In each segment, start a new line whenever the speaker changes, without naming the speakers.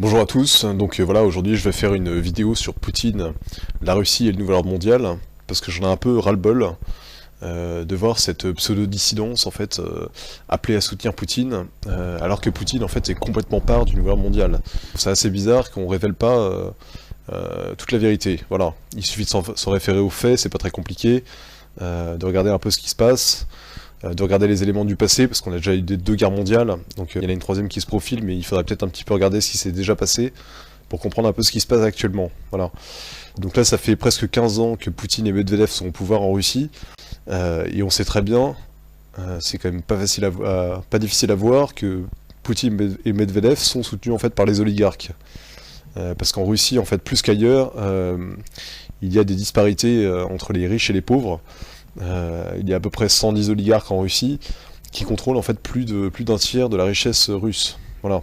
Bonjour à tous, donc voilà, aujourd'hui je vais faire une vidéo sur Poutine, la Russie et le nouvel ordre mondial, parce que j'en ai un peu ras-le-bol de voir cette pseudo-dissidence en fait appelée à soutenir Poutine, alors que Poutine en fait est complètement part du nouvel ordre mondial. C'est assez bizarre qu'on révèle pas toute la vérité, voilà. Il suffit de s'en référer aux faits, c'est pas très compliqué, de regarder un peu ce qui se passe, de regarder les éléments du passé, parce qu'on a déjà eu deux guerres mondiales, donc il y en a une troisième qui se profile, mais il faudrait peut-être un petit peu regarder ce qui s'est déjà passé, pour comprendre un peu ce qui se passe actuellement. Voilà. Donc là, ça fait presque 15 ans que Poutine et Medvedev sont au pouvoir en Russie, et on sait très bien, c'est quand même pas difficile à voir, que Poutine et Medvedev sont soutenus en fait par les oligarques. Parce qu'en Russie, en fait, plus qu'ailleurs, il y a des disparités entre les riches et les pauvres. Il y a à peu près 110 oligarques en Russie qui contrôlent en fait plus d'un tiers de la richesse russe. Voilà.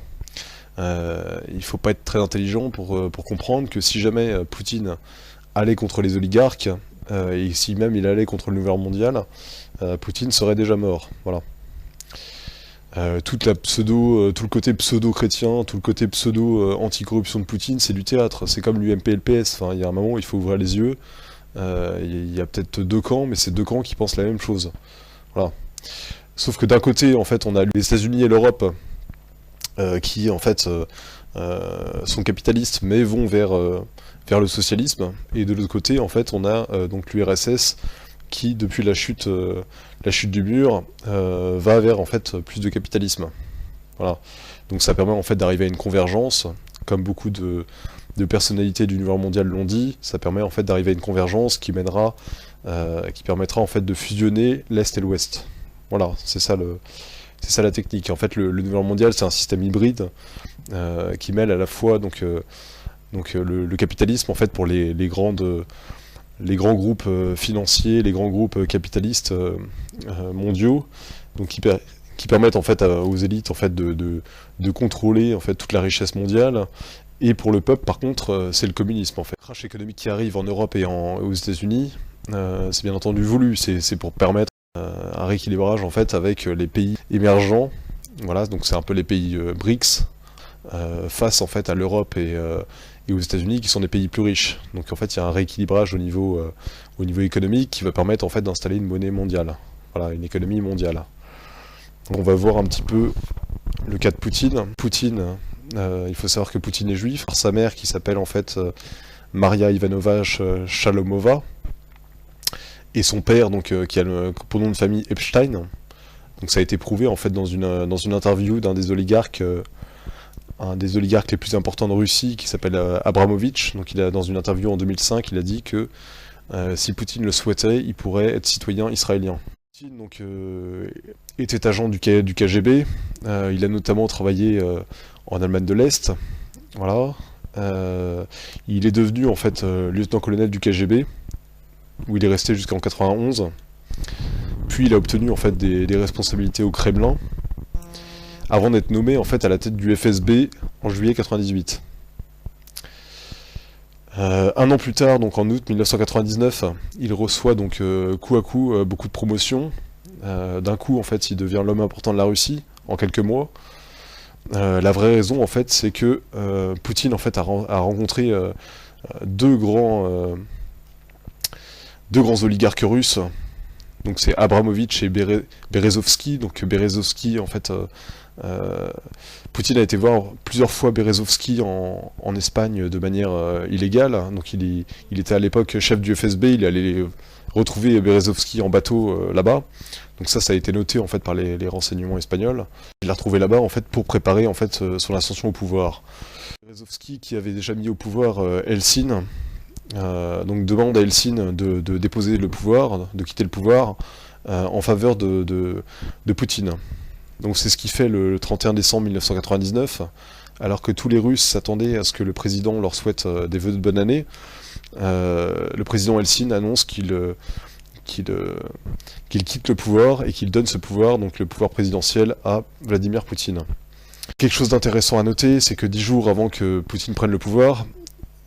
Il faut pas être très intelligent pour comprendre que si jamais Poutine allait contre les oligarques, et si même il allait contre le nouvel ordre mondial, Poutine serait déjà mort. Voilà. Tout le côté pseudo-chrétien, tout le côté pseudo-anticorruption de Poutine, c'est du théâtre. C'est comme l'UMP et le PS. Enfin, il y a un moment où il faut ouvrir les yeux. Il y a peut-être deux camps, mais c'est deux camps qui pensent la même chose. Voilà. Sauf que d'un côté, en fait, on a les États-Unis et l'Europe qui, en fait, sont capitalistes, mais vont vers le socialisme. Et de l'autre côté, en fait, on a donc l'URSS qui, depuis la chute du mur, va vers en fait plus de capitalisme. Voilà. Donc ça permet en fait d'arriver à une convergence, comme beaucoup de personnalités de l'univers mondial l'ont dit, ça permet en fait d'arriver à une convergence qui permettra en fait de fusionner l'Est et l'Ouest. Voilà, c'est ça la technique. En fait, le nouvel mondial, c'est un système hybride qui mêle à la fois le capitalisme en fait pour les grands groupes financiers, les grands groupes capitalistes mondiaux, donc qui permettent en fait aux élites en fait de contrôler en fait toute la richesse mondiale. Et pour le peuple, par contre, c'est le communisme en fait. Le crash économique qui arrive en Europe et aux États-Unis, c'est bien entendu voulu. C'est pour permettre un rééquilibrage en fait avec les pays émergents. Voilà, donc c'est un peu les pays BRICS face en fait à l'Europe et aux États-Unis qui sont des pays plus riches. Donc en fait, il y a un rééquilibrage au niveau économique qui va permettre en fait d'installer une monnaie mondiale. Voilà, une économie mondiale. On va voir un petit peu le cas de Poutine. Poutine, il faut savoir que Poutine est juif. Sa mère qui s'appelle en fait Maria Ivanova Shalomova. Et son père, donc, qui a pour nom de famille Epstein. Donc ça a été prouvé en fait dans une interview d'un des oligarques les plus importants de Russie, qui s'appelle Abramovich. Donc dans une interview en 2005, il a dit que si Poutine le souhaitait, il pourrait être citoyen israélien. Poutine donc, était agent du KGB, il a notamment travaillé en Allemagne de l'Est, voilà. Il est devenu en fait lieutenant-colonel du KGB, où il est resté jusqu'en 91. Puis il a obtenu en fait des responsabilités au Kremlin, avant d'être nommé en fait à la tête du FSB en juillet 98. Un an plus tard, donc en août 1999, il reçoit donc coup à coup beaucoup de promotions. D'un coup, en fait, il devient l'homme important de la Russie en quelques mois. La vraie raison, en fait, c'est que Poutine en fait a rencontré deux grands oligarques russes. Donc c'est Abramovich et Berezovsky. Donc Berezovsky, en fait, Poutine a été voir plusieurs fois Berezovsky en Espagne de manière illégale. Donc il était à l'époque chef du FSB, il est allé retrouver Berezovsky en bateau là-bas. Donc ça a été noté en fait par les renseignements espagnols. Il l'a retrouvé là-bas en fait pour préparer en fait son ascension au pouvoir. Berezovsky, qui avait déjà mis au pouvoir Helsinki, donc demande à Helsinki de déposer le pouvoir, de quitter le pouvoir en faveur de Poutine. Donc c'est ce qu'il fait le 31 décembre 1999, alors que tous les Russes s'attendaient à ce que le président leur souhaite des vœux de bonne année. Le président Helsinki annonce qu'il quitte le pouvoir et qu'il donne ce pouvoir, donc le pouvoir présidentiel, à Vladimir Poutine. Quelque chose d'intéressant à noter, c'est que 10 jours avant que Poutine prenne le pouvoir,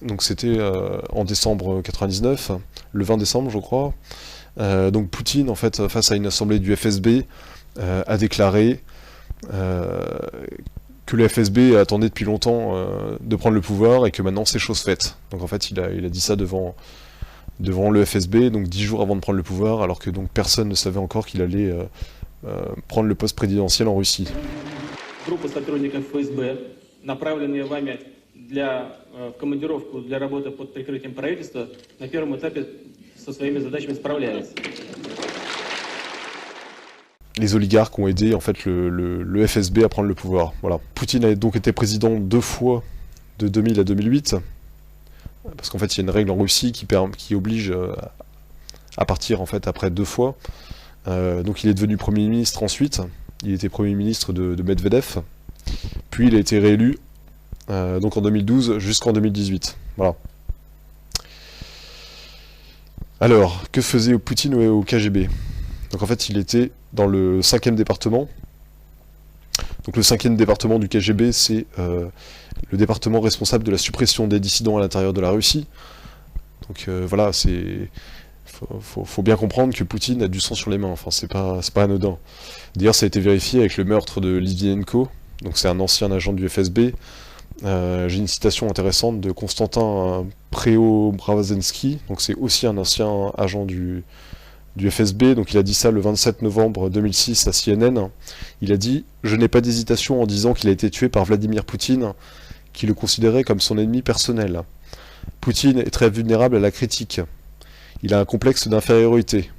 donc c'était en décembre 99, le 20 décembre je crois, donc Poutine, en fait, face à une assemblée du FSB, a déclaré que le FSB attendait depuis longtemps de prendre le pouvoir et que maintenant c'est chose faite. Donc en fait il a dit ça devant le FSB, donc 10 jours avant de prendre le pouvoir, alors que donc personne ne savait encore qu'il allait prendre le poste présidentiel en Russie.
Группа сотрудников ФСБ, направленные вами в командировку для работы под прикрытием правительства, на первом этапе со своими задачами справлялись.
Les oligarques ont aidé en fait le FSB à prendre le pouvoir. Voilà. Poutine a donc été président 2 fois, de 2000 à 2008, parce qu'en fait il y a une règle en Russie qui oblige à partir en fait après 2 fois. Donc il est devenu Premier ministre ensuite, il était Premier ministre de Medvedev, puis il a été réélu donc en 2012 jusqu'en 2018. Voilà. Alors, que faisait Poutine au KGB? Donc en fait il était dans le 5e département. Donc le 5e département du KGB, c'est le département responsable de la suppression des dissidents à l'intérieur de la Russie. Donc voilà, faut bien comprendre que Poutine a du sang sur les mains, enfin c'est pas anodin. D'ailleurs ça a été vérifié avec le meurtre de Litvinenko, donc c'est un ancien agent du FSB. J'ai une citation intéressante de Konstantin Preobrazhensky, donc c'est aussi un ancien agent du FSB, donc il a dit ça le 27 novembre 2006 à CNN. Il a dit « Je n'ai pas d'hésitation en disant qu'il a été tué par Vladimir Poutine, qui le considérait comme son ennemi personnel. Poutine est très vulnérable à la critique. Il a un complexe d'infériorité.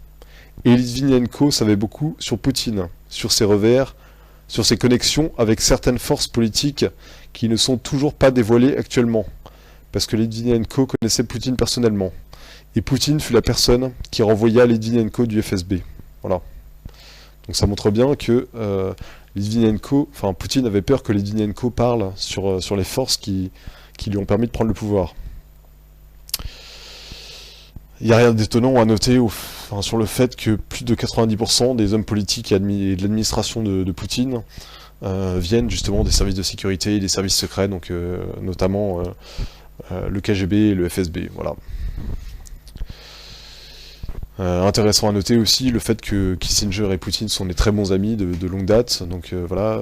Et Litvinenko savait beaucoup sur Poutine, sur ses revers, sur ses connexions avec certaines forces politiques qui ne sont toujours pas dévoilées actuellement, parce que Litvinenko connaissait Poutine personnellement. Et Poutine fut la personne qui renvoya Litvinenko du FSB. » Voilà. Donc ça montre bien que Poutine avait peur que Litvinenko parle sur les forces qui lui ont permis de prendre le pouvoir. Il n'y a rien d'étonnant à noter sur le fait que plus de 90% des hommes politiques et de l'administration de Poutine viennent justement des services de sécurité et des services secrets, donc notamment le KGB et le FSB. Voilà. Intéressant à noter aussi le fait que Kissinger et Poutine sont des très bons amis de longue date. Donc voilà,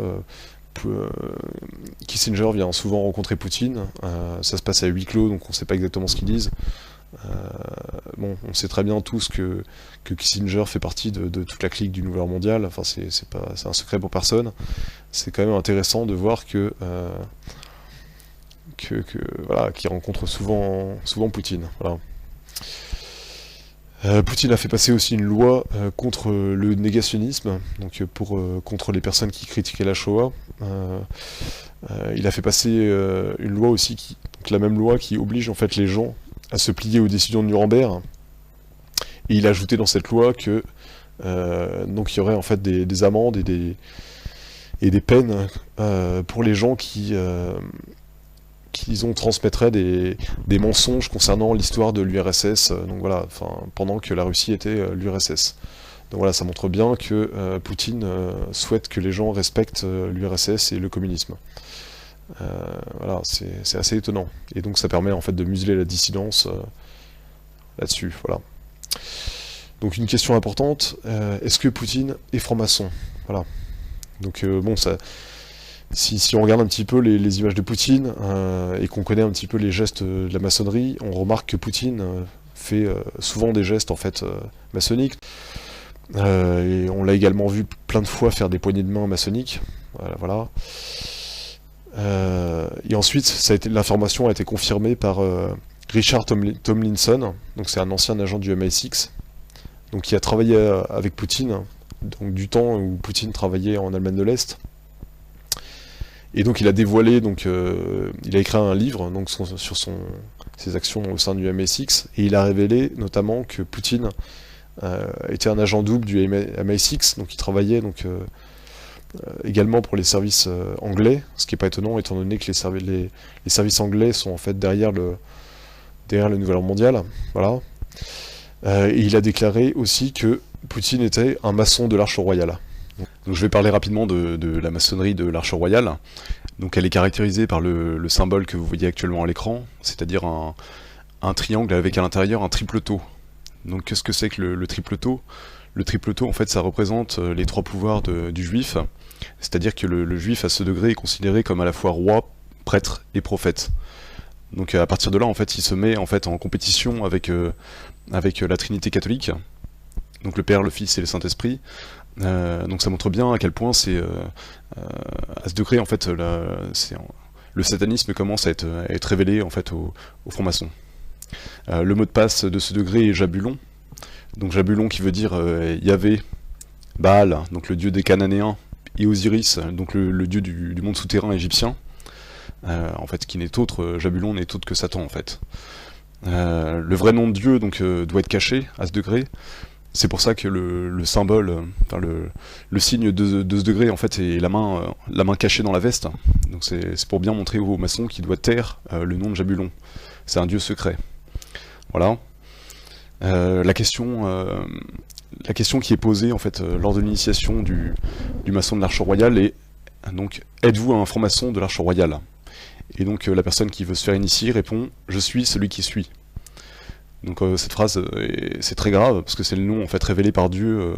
Kissinger vient souvent rencontrer Poutine. Ça se passe à huis clos, donc on ne sait pas exactement ce qu'ils disent. Bon, on sait très bien tous que Kissinger fait partie de toute la clique du Nouvel Ordre mondial. Enfin, c'est un secret pour personne. C'est quand même intéressant de voir voilà, qu'il rencontre souvent Poutine. Voilà. Poutine a fait passer aussi une loi contre le négationnisme, donc contre les personnes qui critiquaient la Shoah. Il a fait passer une loi aussi, donc la même loi qui oblige en fait les gens à se plier aux décisions de Nuremberg. Et il a ajouté dans cette loi que donc il y aurait en fait des amendes et des peines pour les gens qui transmettraient des mensonges concernant l'histoire de l'URSS, donc voilà, pendant que la Russie était l'URSS. Donc voilà, ça montre bien que Poutine souhaite que les gens respectent l'URSS et le communisme. Voilà, c'est assez étonnant. Et donc ça permet en fait de museler la dissidence là-dessus, voilà. Donc une question importante, est-ce que Poutine est franc-maçon? Voilà. Donc bon, ça... Si on regarde un petit peu les images de Poutine et qu'on connaît un petit peu les gestes de la maçonnerie, on remarque que Poutine fait souvent des gestes en fait maçonniques. Et on l'a également vu plein de fois faire des poignées de main maçonniques. Voilà. Et ensuite, l'information a été confirmée par Richard Tomlinson, donc c'est un ancien agent du MI6, donc qui a travaillé avec Poutine, donc du temps où Poutine travaillait en Allemagne de l'Est. Et donc il a dévoilé, donc il a écrit un livre donc sur ses actions au sein du MI6, et il a révélé notamment que Poutine était un agent double du MI6, donc il travaillait donc également pour les services anglais, ce qui n'est pas étonnant étant donné que les services anglais sont en fait derrière le Nouvel Ordre mondial. Voilà. Et il a déclaré aussi que Poutine était un maçon de l'Arche royale.
Donc je vais parler rapidement de la maçonnerie de l'Arche royale. Donc elle est caractérisée par le symbole que vous voyez actuellement à l'écran, c'est-à-dire un triangle avec à l'intérieur un triple tau. Donc qu'est-ce que c'est que le triple tau? le tripleton, en fait, ça représente les 3 pouvoirs du juif, c'est-à-dire que le juif à ce degré est considéré comme à la fois roi, prêtre et prophète. Donc à partir de là, en fait, il se met en fait en compétition avec la Trinité catholique, donc le Père, le Fils et le Saint-Esprit. Donc ça montre bien à quel point c'est à ce degré en fait le satanisme commence à être révélé en fait aux francs-maçons. Le mot de passe de ce degré est Jabulon. Donc Jabulon qui veut dire Yahvé, Baal, donc le dieu des Cananéens, et Osiris, donc le dieu du monde souterrain égyptien. En fait, qui n'est autre, Jabulon n'est autre que Satan en fait. Le vrai nom de Dieu donc doit être caché à ce degré. C'est pour ça que le symbole, le signe de ce degré en fait est la main cachée dans la veste. Donc c'est pour bien montrer aux maçons qu'il doit taire le nom de Jabulon. C'est un dieu secret. Voilà. La question qui est posée en fait lors de l'initiation du maçon de l'Arche Royale est donc êtes-vous un franc-maçon de l'Arche Royale? Et donc la personne qui veut se faire initier répond je suis celui qui suis. Donc cette phrase c'est très grave parce que c'est le nom en fait révélé par Dieu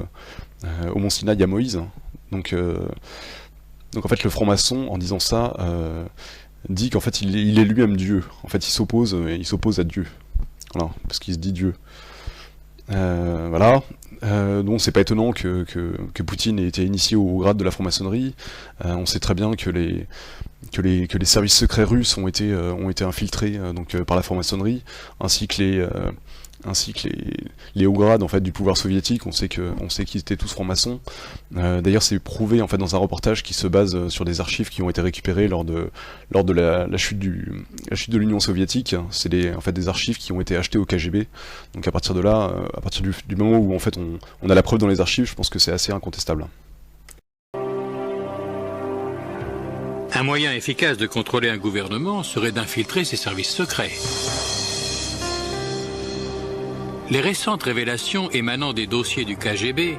au Mont Sinaï à Moïse. Donc en fait le franc-maçon en disant ça dit qu'en fait il est lui-même Dieu. En fait il s'oppose à Dieu. Voilà, parce qu'il se dit Dieu. Voilà. Donc c'est pas étonnant que Poutine ait été initié au grade de la franc-maçonnerie. On sait très bien que les services secrets russes ont été infiltrés par la franc-maçonnerie, ainsi que les hauts grades en fait du pouvoir soviétique. On sait qu'ils étaient tous francs-maçons. D'ailleurs, c'est prouvé en fait dans un reportage qui se base sur des archives qui ont été récupérées lors de la chute de l'Union soviétique. C'est des archives qui ont été achetées au KGB. Donc à partir de là, à partir du moment où en fait on a la preuve dans les archives, je pense que c'est assez incontestable.
Un moyen efficace de contrôler un gouvernement serait d'infiltrer ses services secrets. Les récentes révélations émanant des dossiers du KGB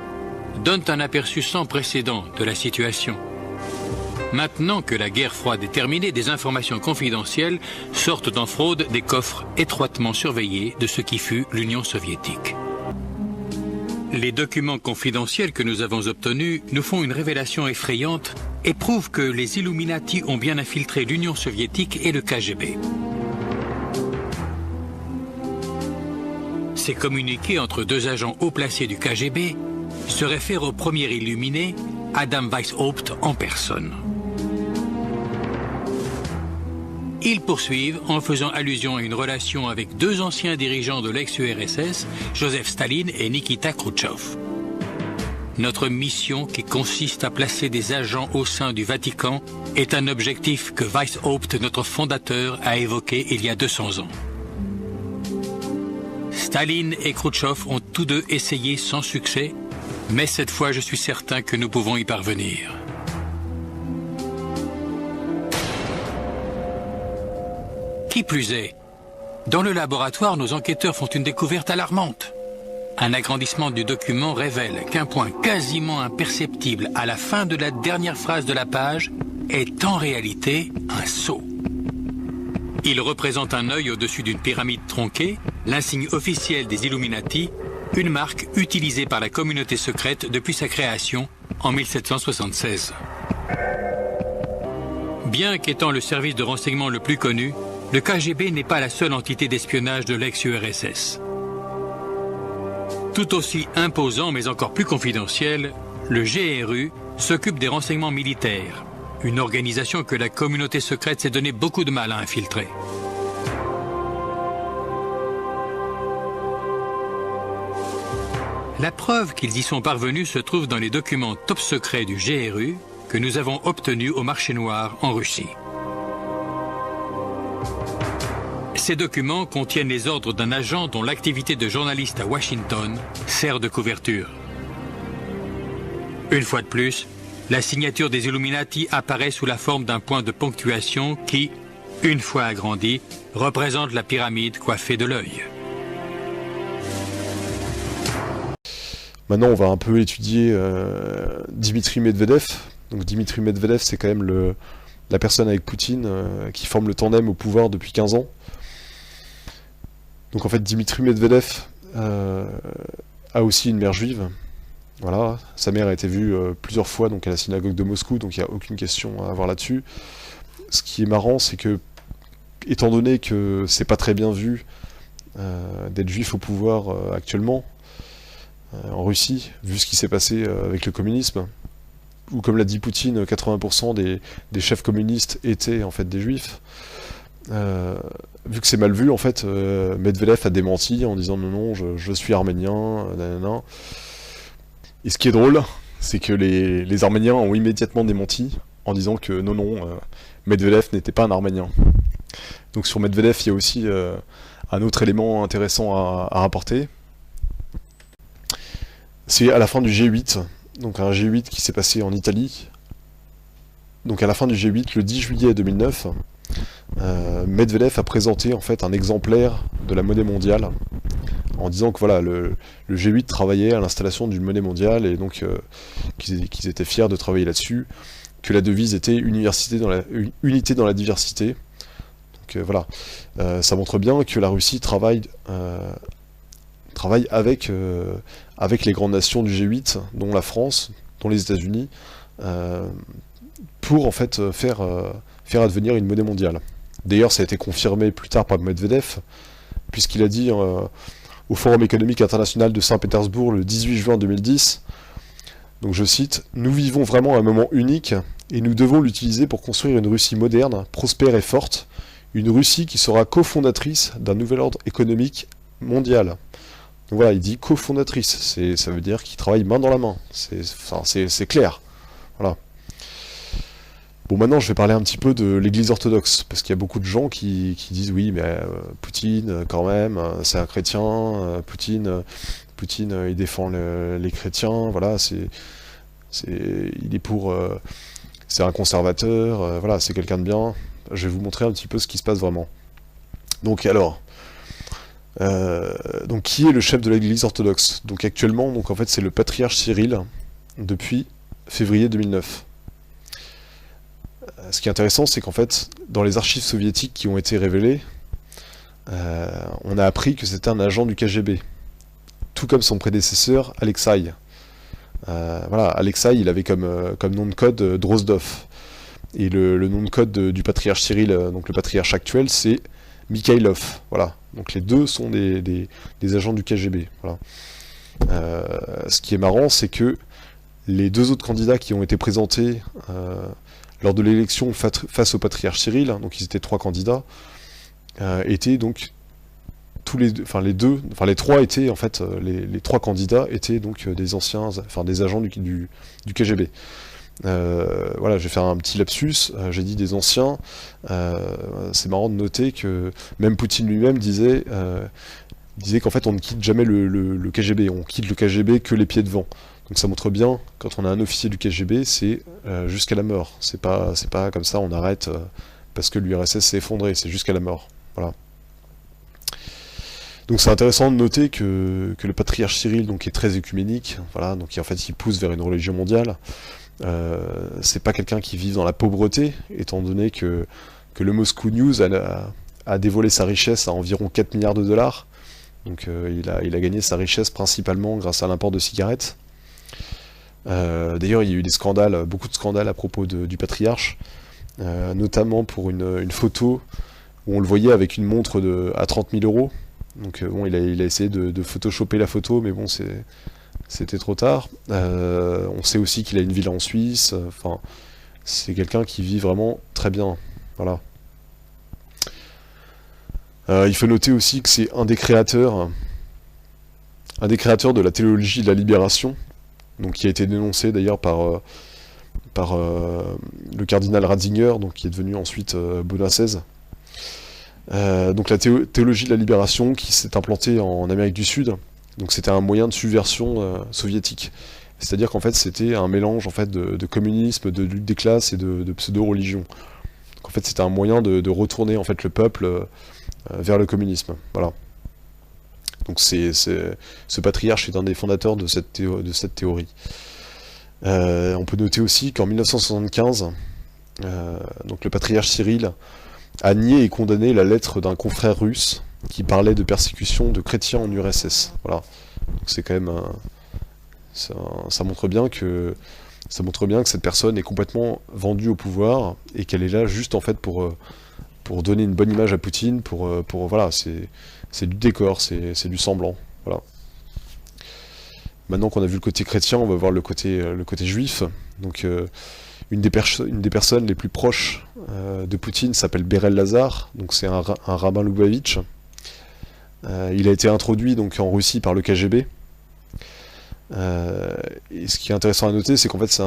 donnent un aperçu sans précédent de la situation. Maintenant que la guerre froide est terminée, des informations confidentielles sortent en fraude des coffres étroitement surveillés de ce qui fut l'Union soviétique. Les documents confidentiels que nous avons obtenus nous font une révélation effrayante et prouvent que les Illuminati ont bien infiltré l'Union soviétique et le KGB. Ces communiqués entre 2 agents haut placés du KGB se réfèrent au premier illuminé, Adam Weishaupt en personne. Ils poursuivent en faisant allusion à une relation avec 2 anciens dirigeants de l'ex-URSS, Joseph Staline et Nikita Khrouchtchev. Notre mission, qui consiste à placer des agents au sein du Vatican, est un objectif que Weishaupt, notre fondateur, a évoqué il y a 200 ans. Staline et Khrouchtchev ont tous deux essayé sans succès, mais cette fois je suis certain que nous pouvons y parvenir. Qui plus est, dans le laboratoire, nos enquêteurs font une découverte alarmante. Un agrandissement du document révèle qu'un point quasiment imperceptible à la fin de la dernière phrase de la page est en réalité un sceau. Il représente un œil au-dessus d'une pyramide tronquée, l'insigne officiel des Illuminati, une marque utilisée par la communauté secrète depuis sa création en 1776. Bien qu'étant le service de renseignement le plus connu, le KGB n'est pas la seule entité d'espionnage de l'ex-URSS. Tout aussi imposant mais encore plus confidentiel, le GRU s'occupe des renseignements militaires, une organisation que la communauté secrète s'est donné beaucoup de mal à infiltrer. La preuve qu'ils y sont parvenus se trouve dans les documents top secrets du GRU que nous avons obtenus au marché noir en Russie. Ces documents contiennent les ordres d'un agent dont l'activité de journaliste à Washington sert de couverture. Une fois de plus, la signature des Illuminati apparaît sous la forme d'un point de ponctuation qui, une fois agrandi, représente la pyramide coiffée de l'œil.
Maintenant, on va un peu étudier Dimitri Medvedev. Donc Dimitri Medvedev, c'est quand même la personne avec Poutine qui forme le tandem au pouvoir depuis 15 ans. Donc en fait, Dimitri Medvedev a aussi une mère juive. Voilà, sa mère a été vue plusieurs fois donc à la synagogue de Moscou, donc il n'y a aucune question à avoir là-dessus. Ce qui est marrant, c'est que, étant donné que c'est pas très bien vu d'être juif au pouvoir actuellement, en Russie, vu ce qui s'est passé avec le communisme, où comme l'a dit Poutine, 80% des chefs communistes étaient en fait des juifs, vu que c'est mal vu, en fait, Medvedev a démenti en disant non, je suis arménien, nanana. Et ce qui est drôle, c'est que les Arméniens ont immédiatement démenti en disant que non, Medvedev n'était pas un Arménien. Donc sur Medvedev, il y a aussi un autre élément intéressant à rapporter. C'est à la fin du G8, donc un G8 qui s'est passé en Italie. Donc à la fin du G8, le 10 juillet 2009, Medvedev a présenté en fait un exemplaire de la monnaie mondiale en disant que voilà, le G8 travaillait à l'installation d'une monnaie mondiale et donc qu'ils étaient fiers de travailler là-dessus, que la devise était unité dans la diversité. Donc voilà, ça montre bien que la Russie travaille avec les grandes nations du G8, dont la France, dont les États-Unis, pour en fait faire advenir une monnaie mondiale. D'ailleurs, ça a été confirmé plus tard par Medvedev, puisqu'il a dit au Forum économique international de Saint-Pétersbourg le 18 juin 2010, donc je cite, « Nous vivons vraiment un moment unique, et nous devons l'utiliser pour construire une Russie moderne, prospère et forte, une Russie qui sera cofondatrice d'un nouvel ordre économique mondial. » Donc voilà, il dit cofondatrice, ça veut dire qu'il travaille main dans la main, c'est clair. Voilà. Bon, maintenant je vais parler un petit peu de l'église orthodoxe, parce qu'il y a beaucoup de gens qui disent oui, mais Poutine, quand même, c'est un chrétien, Poutine, il défend les chrétiens, voilà, il est pour... c'est un conservateur, voilà, c'est quelqu'un de bien. Je vais vous montrer un petit peu ce qui se passe vraiment. Donc alors... donc qui est le chef de l'église orthodoxe? Donc actuellement, donc en fait c'est le patriarche Cyril depuis février 2009. Ce qui est intéressant, c'est qu'en fait, dans les archives soviétiques qui ont été révélées, on a appris que c'était un agent du KGB, tout comme son prédécesseur Alexei. Voilà, Alexei, il avait comme nom de code Drozdov, et le nom de code du patriarche Cyril, donc le patriarche actuel, c'est Mikhailov. Voilà. Donc les deux sont des agents du KGB. Voilà. Ce qui est marrant, c'est que les deux autres candidats qui ont été présentés lors de l'élection face au patriarche Cyril, donc ils étaient 3 candidats, étaient donc les 3 étaient en fait les 3 candidats étaient donc des anciens, des agents du KGB. Voilà, je vais faire un petit lapsus, j'ai dit des anciens, c'est marrant de noter que même Poutine lui-même disait qu'en fait on ne quitte jamais le KGB, on quitte le KGB que les pieds devant. Donc ça montre bien, quand on a un officier du KGB, c'est jusqu'à la mort, c'est pas comme ça on arrête parce que l'URSS s'est effondré, c'est jusqu'à la mort. Voilà. Donc c'est intéressant de noter que le patriarche Cyril donc, est très œcuménique, voilà, donc en fait il pousse vers une religion mondiale. C'est pas quelqu'un qui vit dans la pauvreté, étant donné que le Moscow News a dévoilé sa richesse à environ 4 milliards de dollars. Donc il a gagné sa richesse principalement grâce à l'import de cigarettes. D'ailleurs il y a eu des scandales, beaucoup de scandales à propos du patriarche, notamment pour une photo où on le voyait avec une montre à 30 000 euros. Donc bon, il a essayé de photoshopper la photo, mais bon, c'était trop tard. On sait aussi qu'il a une villa en Suisse. Enfin, c'est quelqu'un qui vit vraiment très bien. Voilà. Il faut noter aussi que c'est un des créateurs de la théologie de la libération, donc qui a été dénoncé d'ailleurs par le cardinal Ratzinger, donc qui est devenu ensuite Benoît XVI. Donc la théologie de la libération qui s'est implantée en Amérique du Sud, donc c'était un moyen de subversion soviétique. C'est-à-dire qu'en fait c'était un mélange en fait de communisme, de lutte des classes et de pseudo-religion. Donc en fait c'était un moyen de retourner en fait le peuple vers le communisme. Voilà. Donc ce patriarche est un des fondateurs de cette théorie. On peut noter aussi qu'en 1975, donc le patriarche Cyril a nié et condamné la lettre d'un confrère russe qui parlait de persécution de chrétiens en URSS. Voilà. Donc c'est quand même Ça montre bien que cette personne est complètement vendue au pouvoir et qu'elle est là juste en fait pour donner une bonne image à Poutine, voilà, c'est du décor, c'est du semblant, voilà. Maintenant qu'on a vu le côté chrétien, on va voir le côté juif. Donc une des personnes les plus proches de Poutine s'appelle Berel Lazar, donc c'est un rabbin Lubavitch. Il a été introduit donc en Russie par le KGB. Et ce qui est intéressant à noter, c'est qu'en fait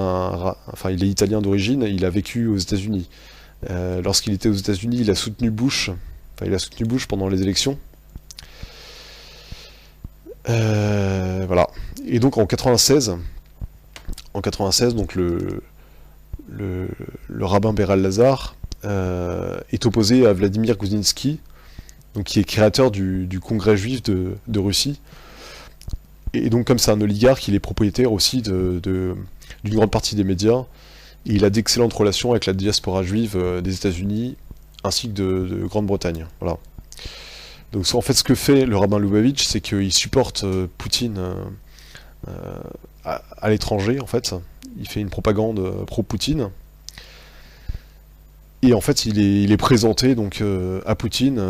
il est italien d'origine, il a vécu aux États-Unis. Lorsqu'il était aux États-Unis, il a soutenu Bush pendant les élections. Voilà. Et donc en 96, donc le rabbin Berel Lazar est opposé à Vladimir Goudinsky, donc qui est créateur du Congrès juif de Russie. Et donc comme c'est un oligarque, il est propriétaire aussi d'une grande partie des médias. Et il a d'excellentes relations avec la diaspora juive des États-Unis ainsi que de Grande-Bretagne. Voilà. Donc en fait, ce que fait le rabbin Lubavitch, c'est qu'il supporte Poutine à l'étranger, en fait. Il fait une propagande pro-Poutine. Et en fait, il est présenté donc à Poutine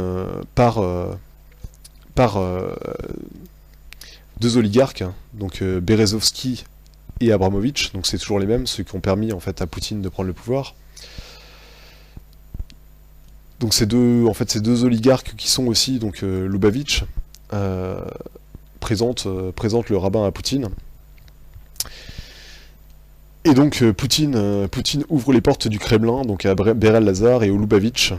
par deux oligarques, donc Berezovsky et Abramovich. Donc c'est toujours les mêmes, ceux qui ont permis en fait à Poutine de prendre le pouvoir. Donc ces deux oligarques qui sont aussi donc Lubavitch présentent le rabbin à Poutine. Et donc Poutine ouvre les portes du Kremlin donc à Berel Lazar et au Lubavitch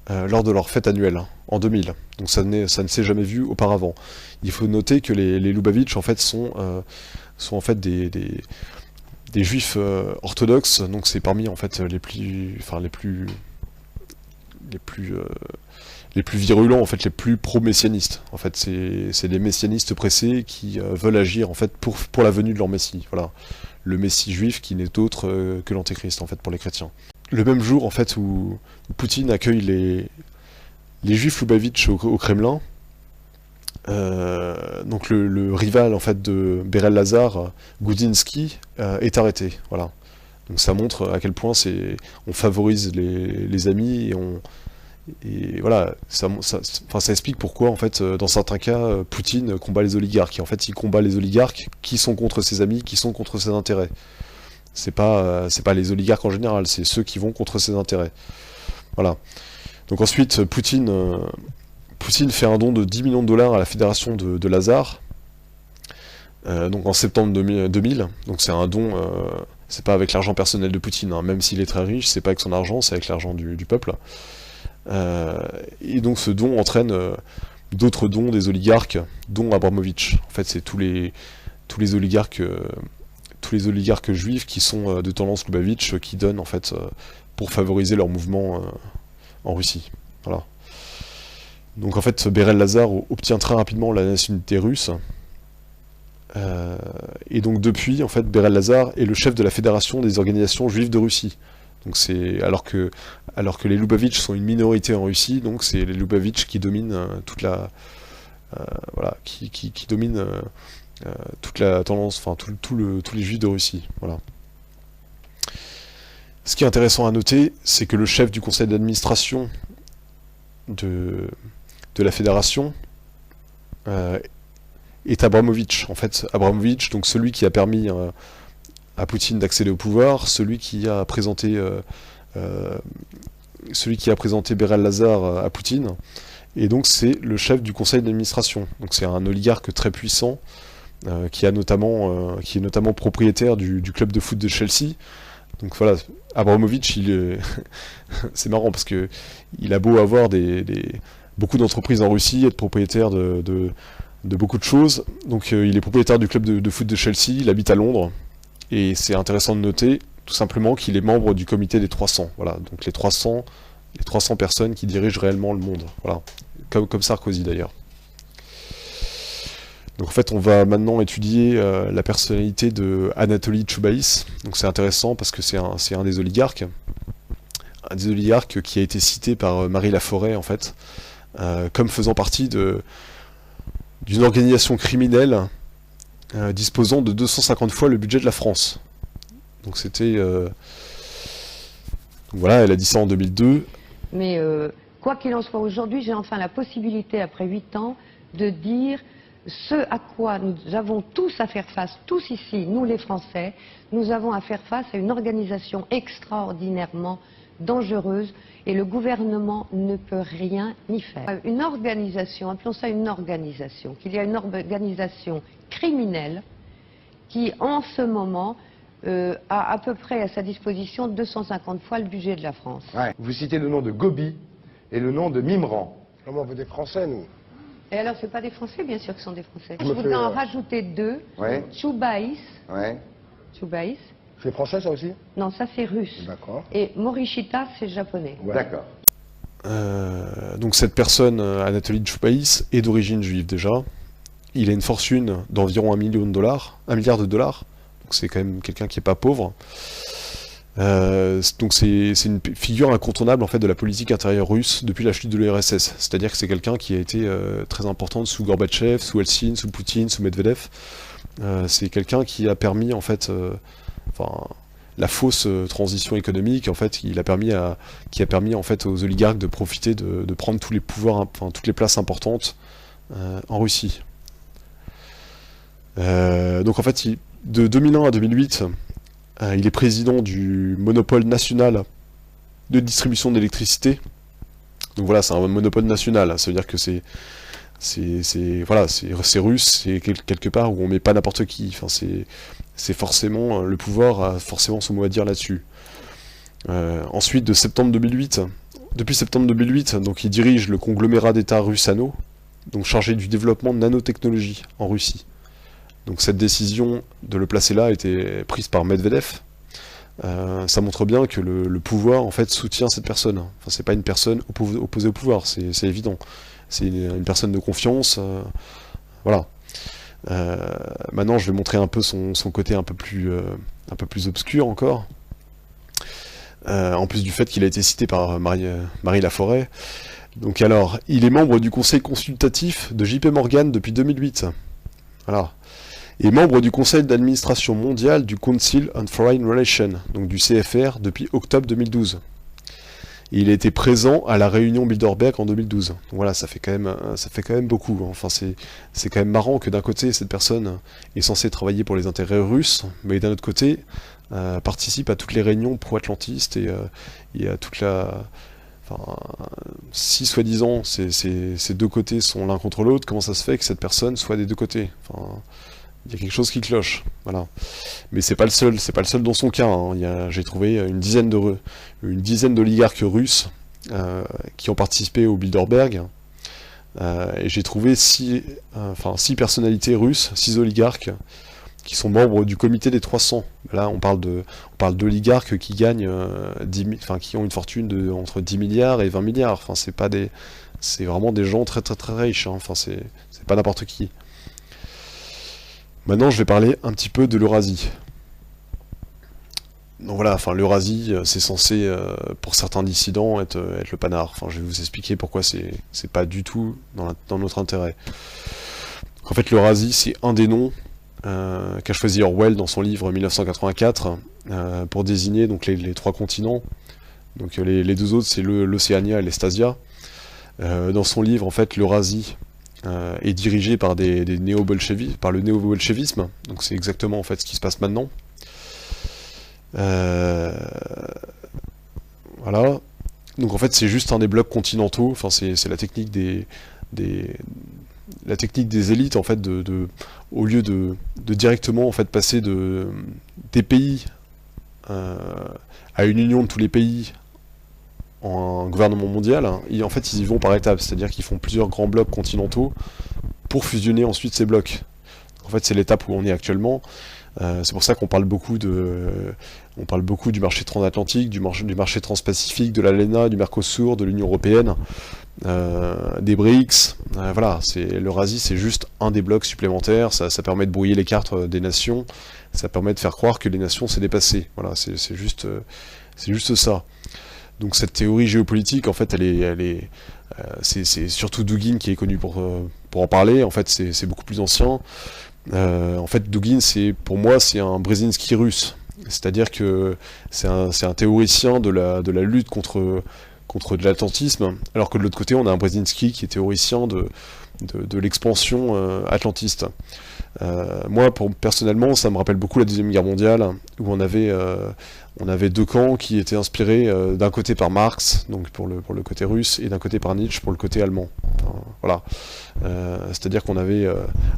lors de leur fête annuelle en 2000. Donc ça ne s'est jamais vu auparavant. Il faut noter que les Lubavitch en fait sont en fait des juifs orthodoxes. Donc c'est parmi en fait les plus virulents, en fait, les plus pro-messianistes. En fait, c'est des messianistes pressés qui veulent agir en fait pour la venue de leur messie. Voilà, le messie juif qui n'est autre que l'antéchrist en fait pour les chrétiens. Le même jour en fait où Poutine accueille les juifs Lubavitch au Kremlin, donc le rival en fait de Berel Lazar, Goudinsky, est arrêté. Voilà. Donc ça montre à quel point on favorise les amis et voilà, ça explique pourquoi en fait dans certains cas Poutine combat les oligarques. Et en fait il combat les oligarques qui sont contre ses amis, qui sont contre ses intérêts. C'est pas les oligarques en général, c'est ceux qui vont contre ses intérêts. Voilà. Donc ensuite Poutine fait un don de 10 millions de dollars à la fédération de Lazare. Donc en septembre 2000. Donc c'est un don. C'est pas avec l'argent personnel de Poutine, hein. Même s'il est très riche, c'est pas avec son argent, c'est avec l'argent du peuple. Et donc ce don entraîne d'autres dons des oligarques, dont Abramovich. En fait, c'est tous les oligarques juifs qui sont de tendance Lubavitch qui donnent en fait pour favoriser leur mouvement en Russie. Voilà. Donc en fait, Berel Lazar obtient très rapidement la nationalité russe. Et donc depuis, en fait, Berel Lazar est le chef de la fédération des organisations juives de Russie. Donc c'est alors que les Lubavitch sont une minorité en Russie, donc c'est les Lubavitch qui dominent qui dominent toute la tendance, enfin tous les juifs de Russie. Voilà. Ce qui est intéressant à noter, c'est que le chef du conseil d'administration de la fédération est Abramovich. En fait, Abramovich, donc celui qui a permis à Poutine d'accéder au pouvoir, celui qui a présenté Berel Lazar à Poutine, et donc c'est le chef du conseil d'administration. Donc c'est un oligarque très puissant qui est notamment propriétaire du club de foot de Chelsea. Donc voilà, Abramovich, c'est marrant parce que il a beau avoir beaucoup d'entreprises en Russie, être propriétaire de beaucoup de choses. Donc il est propriétaire du club de foot de Chelsea, il habite à Londres. Et c'est intéressant de noter, tout simplement, qu'il est membre du comité des 300. Voilà, donc les 300 personnes qui dirigent réellement le monde. Voilà, comme Sarkozy d'ailleurs. Donc en fait, on va maintenant étudier la personnalité de Anatoly Chubais. Donc c'est intéressant parce que c'est un des oligarques. Un des oligarques qui a été cité par Marie Laforêt, en fait, comme faisant partie d'une organisation criminelle
disposant de 250 fois le budget de la France. Donc c'était... voilà, elle a dit ça en 2002.
Mais quoi qu'il en soit, aujourd'hui, j'ai enfin la possibilité, après 8 ans, de dire ce à quoi nous avons tous à faire face, tous ici, nous les Français, nous avons à faire face à une organisation extraordinairement dangereuse et le gouvernement ne peut rien y faire. Une organisation, appelons ça une organisation, qu'il y a une organisation criminelle qui, en ce moment, a à peu près à sa disposition 250 fois le budget de la France.
Ouais. Vous citez le nom de Gobi et le nom de Mimran.
Comment on veut des Français, nous?
Et alors, ce pas des Français, bien sûr que ce sont des Français.
Je
Je
me
voudrais
fais,
en rajouter 2.
Ouais.
Choubaïs.
Ouais.
Choubaïs.
C'est français, ça aussi?
Non, ça c'est russe.
D'accord.
Et Morishita, c'est japonais.
Ouais.
D'accord.
Donc cette personne, Anatoly Choubaïs, est d'origine juive déjà. Il a une fortune d'environ $1 million, $1 milliard. Donc c'est quand même quelqu'un qui est pas pauvre. Donc c'est une figure incontournable en fait de la politique intérieure russe depuis la chute de l'URSS. C'est-à-dire que c'est quelqu'un qui a été très importante sous Gorbatchev, sous Eltsine, sous Poutine, sous Medvedev. C'est quelqu'un qui a permis en fait, la fausse transition économique en fait, qui a permis en fait aux oligarques de profiter de prendre tous les pouvoirs, toutes les places importantes en Russie. Donc en fait, de 2001 à 2008, il est président du monopole national de distribution d'électricité. Donc voilà, c'est un monopole national. Ça veut dire que c'est russe, c'est quelque part où on met pas n'importe qui. Enfin, c'est forcément le pouvoir a forcément son mot à dire là-dessus. Ensuite, depuis septembre 2008, donc il dirige le conglomérat d'État Rusano, donc chargé du développement de nanotechnologie en Russie. Donc cette décision de le placer là a été prise par Medvedev. Ça montre bien que le pouvoir en fait soutient cette personne. Enfin, c'est pas une personne opposée au pouvoir, c'est évident. C'est une personne de confiance. Voilà. Maintenant, je vais montrer un peu son côté un peu plus obscur encore. En plus du fait qu'il a été cité par Marie Laforêt. Donc alors, il est membre du conseil consultatif de JP Morgan depuis 2008. Voilà. Et membre du conseil d'administration mondial du Council on Foreign Relations, donc du CFR, depuis octobre 2012. Et il a été présent à la réunion Bilderberg en 2012. Donc voilà, ça fait quand même beaucoup. Enfin, c'est quand même marrant que d'un côté, cette personne est censée travailler pour les intérêts russes, mais d'un autre côté, participe à toutes les réunions pro-atlantistes et à toute la... Enfin, si soi-disant ces deux côtés sont l'un contre l'autre, comment ça se fait que cette personne soit des deux côtés? Enfin, il y a quelque chose qui cloche, voilà. Mais c'est pas le seul dans son cas. Hein. J'ai trouvé une dizaine d'oligarques russes qui ont participé au Bilderberg, et j'ai trouvé 6 personnalités russes, 6 oligarques qui sont membres du comité des 300. Là, on parle d'oligarques qui gagnent qui ont une fortune entre 10 milliards et 20 milliards. Enfin, c'est vraiment des gens très très très riches. Hein. Enfin, c'est pas n'importe qui. Maintenant, je vais parler un petit peu de l'Eurasie. Donc voilà, l'Eurasie, c'est censé, pour certains dissidents, être le panard. Enfin, je vais vous expliquer pourquoi c'est pas du tout dans notre intérêt. En fait, l'Eurasie, c'est un des noms qu'a choisi Orwell dans son livre 1984 pour désigner donc les 3 continents. Donc les 2 autres, c'est l'Océania et l'Estasia. Dans son livre, en fait, l'Eurasie est dirigé par par le néo-bolchevisme, donc c'est exactement en fait ce qui se passe maintenant. Voilà. Donc en fait c'est juste un des blocs continentaux. Enfin c'est la technique des élites en fait au lieu de directement en fait passer des pays à une union de tous les pays en un gouvernement mondial, en fait ils y vont par étapes, c'est-à-dire qu'ils font plusieurs grands blocs continentaux pour fusionner ensuite ces blocs. En fait c'est l'étape où on est actuellement. C'est pour ça qu'on parle beaucoup du marché transatlantique, du marché transpacifique, de l'ALENA, du Mercosur, de l'Union Européenne, des BRICS. Voilà, l'Eurasie c'est juste un des blocs supplémentaires, ça permet de brouiller les cartes des nations, ça permet de faire croire que les nations s'est dépassées. Voilà, c'est juste ça. Donc cette théorie géopolitique, en fait, c'est surtout Dugin qui est connu pour en parler. En fait, c'est beaucoup plus ancien.
En fait, Dugin, pour moi, c'est un Brzezinski russe. C'est-à-dire que c'est un théoricien de la lutte contre de l'atlantisme, alors que de l'autre côté, on a un Brzezinski qui est théoricien de l'expansion atlantiste. Moi, personnellement, ça me rappelle beaucoup la Deuxième Guerre mondiale, où on avait deux camps qui étaient inspirés d'un côté par Marx, donc pour le côté russe, et d'un côté par Nietzsche pour le côté allemand. Enfin, voilà. C'est-à-dire qu'on avait,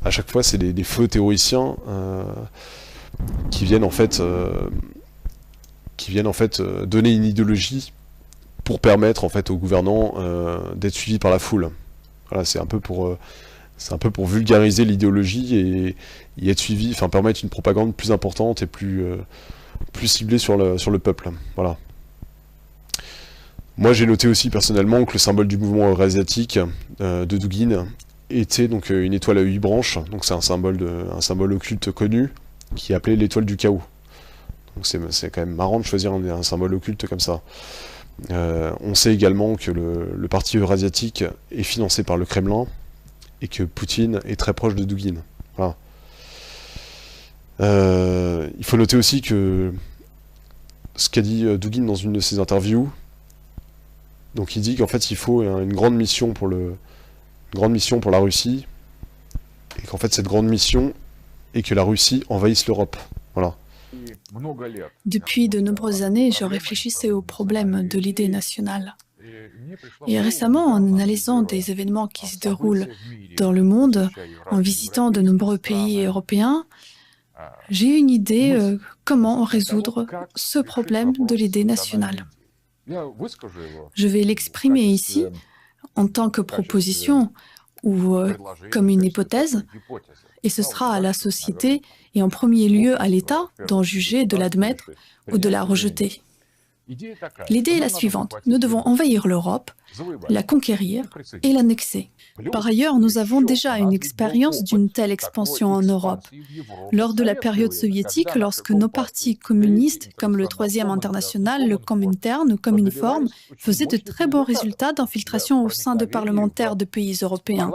à chaque fois, c'est des feux théoriciens qui viennent en fait donner une idéologie pour permettre en fait aux gouvernants d'être suivis par la foule. Voilà, c'est un peu pour vulgariser l'idéologie et être suivi, enfin permettre une propagande plus importante et plus ciblée sur le peuple. Voilà. Moi, j'ai noté aussi personnellement que le symbole du mouvement eurasiatique de Dugin était donc une étoile à 8 branches. Donc c'est un symbole occulte connu qui est appelé l'étoile du chaos. Donc c'est quand même marrant de choisir un symbole occulte comme ça. On sait également que le parti eurasiatique est financé par le Kremlin et que Poutine est très proche de Dugin. Voilà. Il faut noter aussi que ce qu'a dit Dugin dans une de ses interviews, donc il dit qu'en fait il faut une grande mission pour la Russie, et qu'en fait cette grande mission est que la Russie envahisse l'Europe. Voilà.
Depuis de nombreuses années, je réfléchissais au problème de l'idée nationale. Et récemment, en analysant des événements qui se déroulent dans le monde, en visitant de nombreux pays européens, j'ai eu une idée comment résoudre ce problème de l'idée nationale. Je vais l'exprimer ici en tant que proposition ou comme une hypothèse, et ce sera à la société et en premier lieu à l'État d'en juger, de l'admettre ou de la rejeter. L'idée est la suivante. Nous devons envahir l'Europe, la conquérir et l'annexer. Par ailleurs, nous avons déjà une expérience d'une telle expansion en Europe. Lors de la période soviétique, lorsque nos partis communistes, comme le Troisième International, le Comintern, le Communiform, faisaient de très bons résultats d'infiltration au sein de parlementaires de pays européens.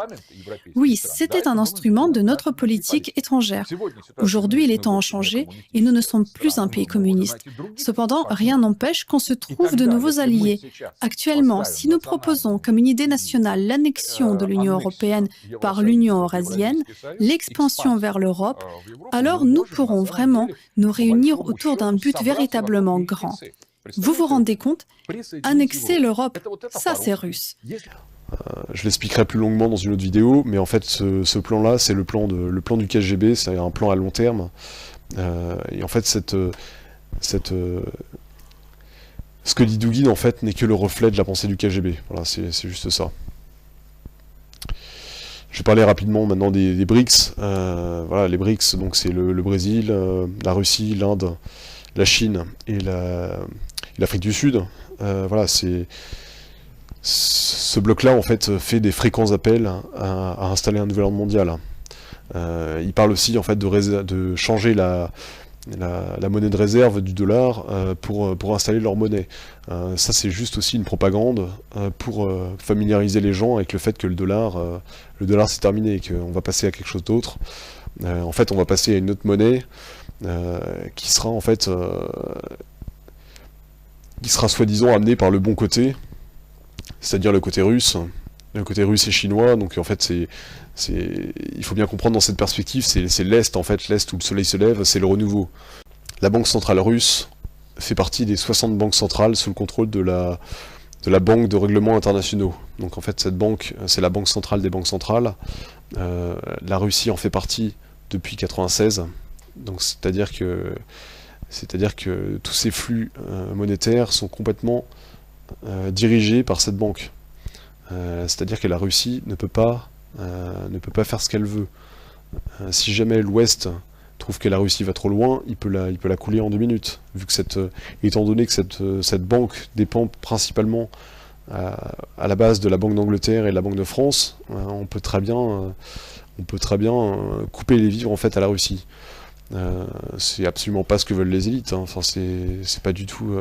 Oui, c'était un instrument de notre politique étrangère. Aujourd'hui, les temps ont changé et nous ne sommes plus un pays communiste. Cependant, rien n'empêche qu'on se trouve de nouveaux alliés. Actuellement, si nous proposons comme une idée nationale l'annexion de l'Union européenne par l'Union eurasienne, l'expansion vers l'Europe, alors nous pourrons vraiment nous réunir autour d'un but véritablement grand. Vous vous rendez compte? Annexer l'Europe, ça c'est russe.
Je l'expliquerai plus longuement dans une autre vidéo, mais en fait ce plan-là, c'est le plan du KGB, c'est un plan à long terme. Et en fait, ce que dit Dugin, en fait, n'est que le reflet de la pensée du KGB. Voilà, c'est juste ça. Je vais parler rapidement maintenant des BRICS. Voilà, les BRICS, donc c'est le Brésil, la Russie, l'Inde, la Chine et l'Afrique du Sud. Voilà, ce bloc-là, en fait, fait des fréquents appels à installer un nouvel ordre mondial. Il parle aussi, en fait, de changer la monnaie de réserve du dollar pour installer leur monnaie. Ça, c'est juste aussi une propagande pour familiariser les gens avec le fait que le dollar c'est terminé et qu'on va passer à quelque chose d'autre. En fait, on va passer à une autre monnaie qui sera en fait soi-disant amenée par le bon côté, c'est-à-dire le côté russe. Le côté russe et chinois, donc en fait il faut bien comprendre dans cette perspective, c'est l'Est, en fait, l'Est où le soleil se lève, c'est le renouveau. La Banque centrale russe fait partie des 60 banques centrales sous le contrôle de la Banque de règlements internationaux. Donc en fait cette banque, c'est la banque centrale des banques centrales. La Russie en fait partie depuis 1996, donc c'est-à-dire que tous ces flux monétaires sont complètement dirigés par cette banque. C'est-à-dire que la Russie ne peut pas faire ce qu'elle veut. Si jamais l'Ouest trouve que la Russie va trop loin, il peut la couler en 2 minutes. Vu que étant donné que cette banque dépend principalement à la base de la Banque d'Angleterre et de la Banque de France, on peut très bien couper les vivres en fait à la Russie. C'est absolument pas ce que veulent les élites. Hein. Enfin, c'est pas du tout.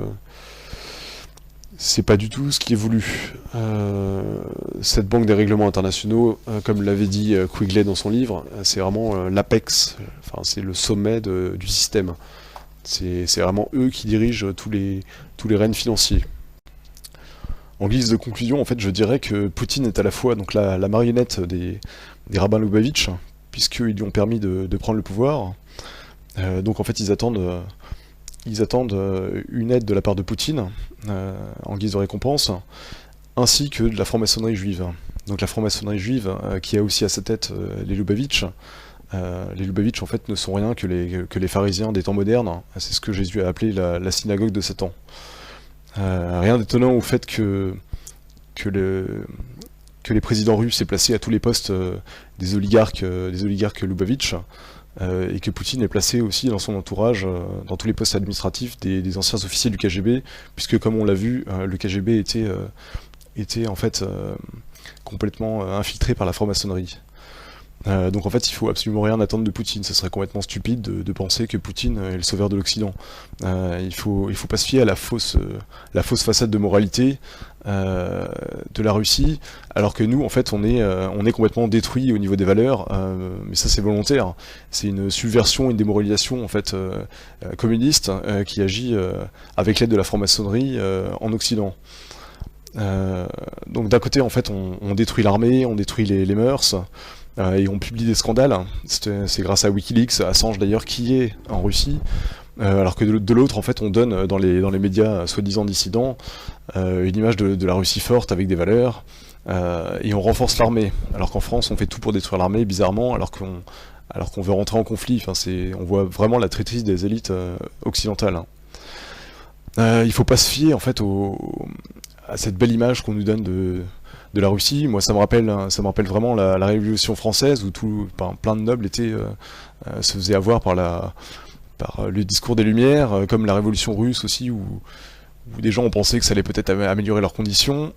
C'est pas du tout ce qui est voulu. Cette banque des règlements internationaux, comme l'avait dit Quigley dans son livre, c'est vraiment l'apex, enfin c'est le sommet du système. C'est vraiment eux qui dirigent tous les rênes financiers. En guise de conclusion, en fait, je dirais que Poutine est à la fois donc la marionnette des rabbins Loubavitch, puisqu'ils lui ont permis de prendre le pouvoir. Donc en fait, ils attendent une aide de la part de Poutine, en guise de récompense, ainsi que de la franc-maçonnerie juive. Donc la franc-maçonnerie juive, qui a aussi à sa tête les Loubavitch. Les Loubavitch, en fait, ne sont rien que les pharisiens des temps modernes. C'est ce que Jésus a appelé la synagogue de Satan. Rien d'étonnant au fait que les présidents russes aient placé à tous les postes des oligarques Loubavitch, et que Poutine ait placé aussi dans son entourage, dans tous les postes administratifs, des anciens officiers du KGB, puisque comme on l'a vu, le KGB était en fait complètement infiltré par la franc-maçonnerie. Donc en fait, il faut absolument rien attendre de Poutine. Ce serait complètement stupide de penser que Poutine est le sauveur de l'Occident. Il faut pas se fier à la fausse façade de moralité de la Russie, alors que nous, en fait, on est complètement détruit au niveau des valeurs. Mais ça, c'est volontaire. C'est une subversion, une démoralisation en fait communiste qui agit avec l'aide de la franc-maçonnerie en Occident. Donc d'un côté, en fait, on détruit l'armée, on détruit les mœurs. Et on publie des scandales, c'est grâce à Wikileaks, à Assange d'ailleurs, qui est en Russie, alors que de l'autre, en fait, on donne dans les médias soi-disant dissidents une image de la Russie forte avec des valeurs, et on renforce l'armée, alors qu'en France, on fait tout pour détruire l'armée, bizarrement, alors qu'on veut rentrer en conflit. Enfin, on voit vraiment la traîtrise des élites occidentales. Il faut pas se fier, en fait, à cette belle image qu'on nous donne de la Russie. Moi, ça me rappelle vraiment la Révolution française, où plein de nobles se faisaient avoir par le discours des Lumières, comme la Révolution russe aussi, où des gens ont pensé que ça allait peut-être améliorer leurs conditions.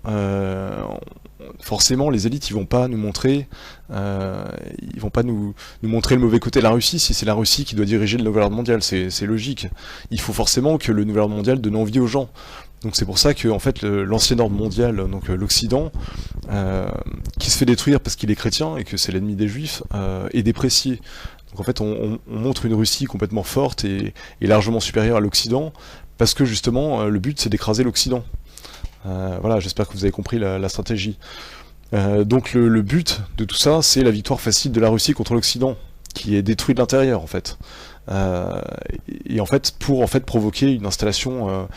Forcément, les élites, ils vont pas nous montrer le mauvais côté de la Russie, si c'est la Russie qui doit diriger le nouvel ordre mondial. C'est logique. Il faut forcément que le nouvel ordre mondial donne envie aux gens. Donc c'est pour ça que en fait l'ancien ordre mondial, donc l'Occident, qui se fait détruire parce qu'il est chrétien et que c'est l'ennemi des Juifs, est déprécié. Donc en fait on montre une Russie complètement forte et largement supérieure à l'Occident, parce que justement le but c'est d'écraser l'Occident. Voilà, j'espère que vous avez compris la stratégie. Donc le but de tout ça, c'est la victoire facile de la Russie contre l'Occident, qui est détruit de l'intérieur en fait. Et en fait pour provoquer une installation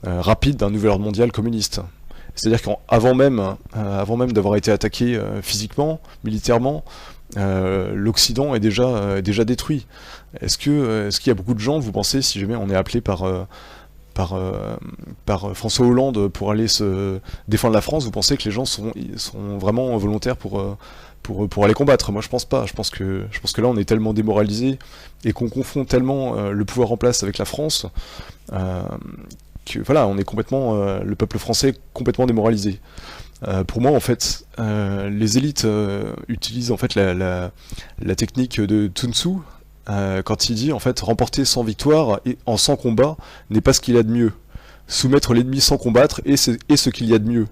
rapide d'un nouvel ordre mondial communiste. C'est-à-dire qu'avant même d'avoir été attaqué physiquement, militairement, l'Occident est déjà détruit. Est-ce qu'il y a beaucoup de gens, vous pensez, si jamais on est appelé par François Hollande pour aller se défendre la France, vous pensez que les gens sont vraiment volontaires pour aller combattre? Moi je pense pas. Je pense que là on est tellement démoralisé et qu'on confond tellement le pouvoir en place avec la France que voilà, on est complètement le peuple français complètement démoralisé. Pour moi en fait, les élites utilisent en fait la technique de Sun Tzu, quand il dit en fait remporter sans victoire et en 100 combats n'est pas ce qu'il y a de mieux. Soumettre l'ennemi sans combattre est ce qu'il y a de mieux.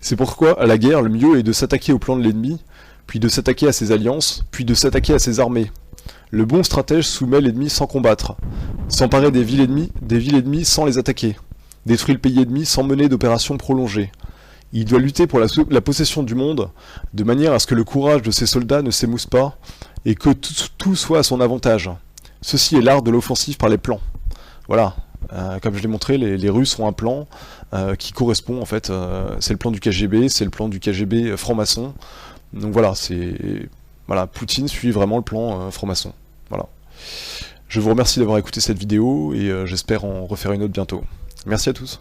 C'est pourquoi à la guerre le mieux est de s'attaquer au plan de l'ennemi, puis de s'attaquer à ses alliances, puis de s'attaquer à ses armées. Le bon stratège soumet l'ennemi sans combattre, s'emparer des villes ennemies sans les attaquer, détruit le pays ennemi sans mener d'opérations prolongées. Il doit lutter pour la possession du monde, de manière à ce que le courage de ses soldats ne s'émousse pas, et que tout soit à son avantage. Ceci est l'art de l'offensive par les plans. Voilà, comme je l'ai montré, les Russes ont un plan qui correspond en fait, c'est le plan du KGB, c'est le plan du KGB franc-maçon. Donc voilà, Poutine suit vraiment le plan franc-maçon. Voilà. Je vous remercie d'avoir écouté cette vidéo et j'espère en refaire une autre bientôt. Merci à tous.